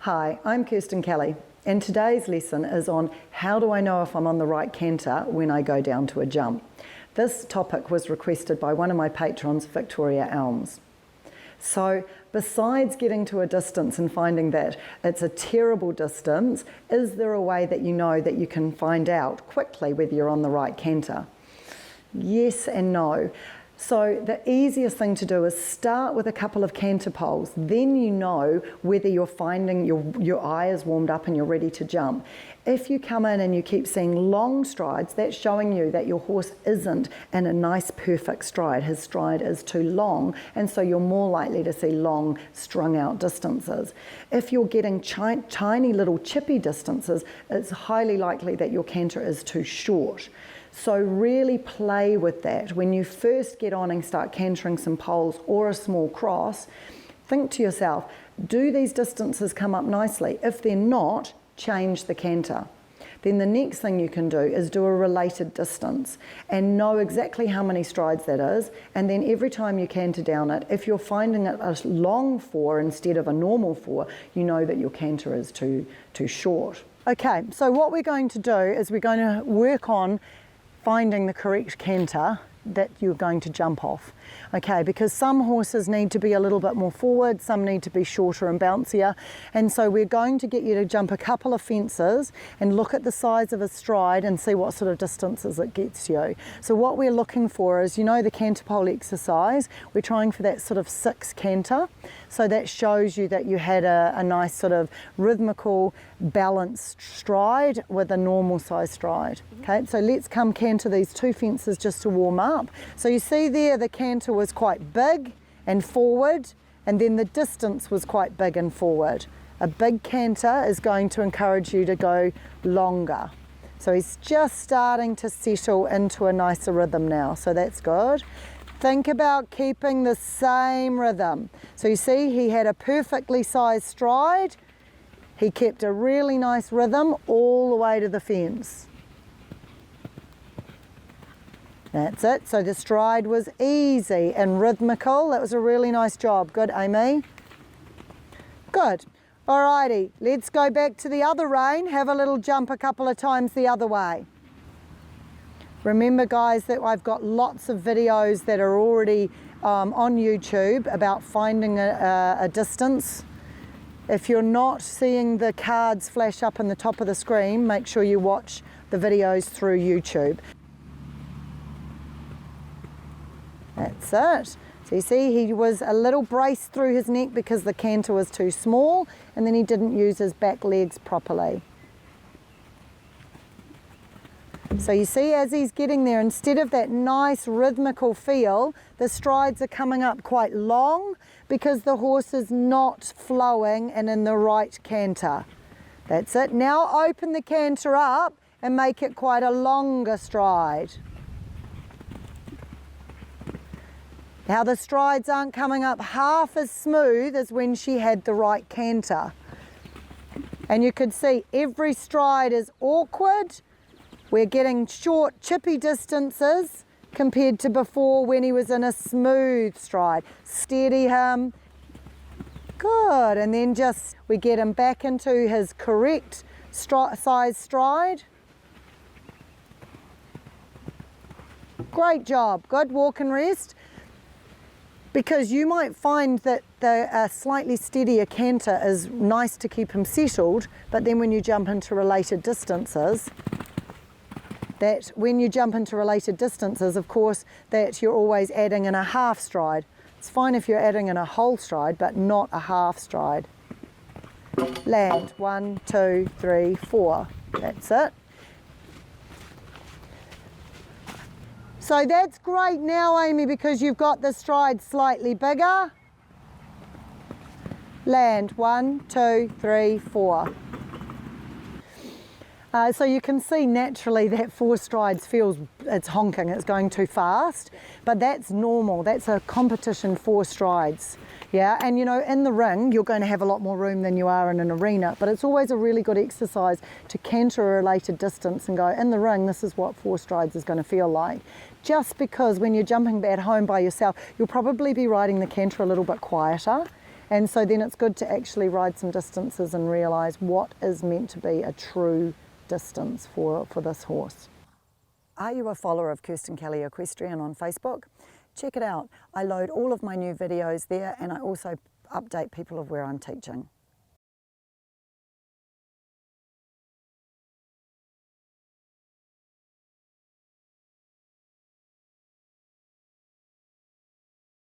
Hi, I'm Kirstin Kelly, and today's lesson is on how do I know if I'm on the right canter when I go down to a jump. This topic was requested by one of my patrons, Victoria Elms. So besides getting to a distance and finding that it's a terrible distance, is there a way that you know that you can find out quickly whether you're on the right canter? Yes and no. So the easiest thing to do is start with a couple of canter poles. Then you know whether you're finding your eye is warmed up and you're ready to jump. If you come in and you keep seeing long strides, that's showing you that your horse isn't in a nice perfect stride. His stride is too long, and so you're more likely to see long strung out distances. If you're getting tiny little chippy distances, it's highly likely that your canter is too short. So really play with that. When you first get on and start cantering some poles or a small cross, think to yourself, do these distances come up nicely? If they're not, change the canter. Then the next thing you can do is do a related distance and know exactly how many strides that is, and then every time you canter down it, if you're finding it a long 4 instead of a normal 4, you know that your canter is too short. Okay, so what we're going to do is we're going to work on finding the correct canter that you're going to jump off. Okay, because some horses need to be a little bit more forward, some need to be shorter and bouncier, and so we're going to get you to jump a couple of fences and look at the size of a stride and see what sort of distances it gets you. So what we're looking for is, you know, the canter pole exercise, we're trying for that sort of 6 canter, so that shows you that you had a nice sort of rhythmical balanced stride with a normal size stride. Okay, so let's come canter these 2 fences just to warm up. So you see there the canter was quite big and forward, and then the distance was quite big and forward. A big canter is going to encourage you to go longer. So he's just starting to settle into a nicer rhythm now, so that's good. Think about keeping the same rhythm. So you see he had a perfectly sized stride. He kept a really nice rhythm all the way to the fence. That's it. So the stride was easy and rhythmical. That was a really nice job. Good, Amy. Good. Alrighty, let's go back to the other rein. Have a little jump a couple of times the other way. Remember, guys, that I've got lots of videos that are already on YouTube about finding a distance. If you're not seeing the cards flash up in the top of the screen, make sure you watch the videos through YouTube. That's it. So you see he was a little braced through his neck because the canter was too small, and then he didn't use his back legs properly. So you see, as he's getting there, instead of that nice rhythmical feel, the strides are coming up quite long because the horse is not flowing and in the right canter. That's it. Now open the canter up and make it quite a longer stride. Now the strides aren't coming up half as smooth as when she had the right canter. And you could see every stride is awkward. We're getting short, chippy distances compared to before when he was in a smooth stride. Steady him. Good. And then just we get him back into his correct size stride. Great job. Good. Walk and rest. Because you might find that the slightly steadier canter is nice to keep him settled, but then when you jump into related distances, of course, that you're always adding in a half stride. It's fine if you're adding in a whole stride, but not a half stride. Land, 1, 2, 3, 4. That's it. So that's great now, Amy, because you've got the stride slightly bigger. Land, 1, 2, 3, 4. So you can see naturally that 4 strides feels it's honking, it's going too fast, but that's normal. That's a competition 4 strides. Yeah, and you know, in the ring, you're going to have a lot more room than you are in an arena, but it's always a really good exercise to canter a related distance and go, in the ring, this is what 4 strides is going to feel like. Just because when you're jumping at home by yourself, you'll probably be riding the canter a little bit quieter, And so then it's good to actually ride some distances and realise what is meant to be a true distance for this horse. Are you a follower of Kirstin Kelly Equestrian on Facebook? Check it out. I load all of my new videos there, and I also update people of where I'm teaching.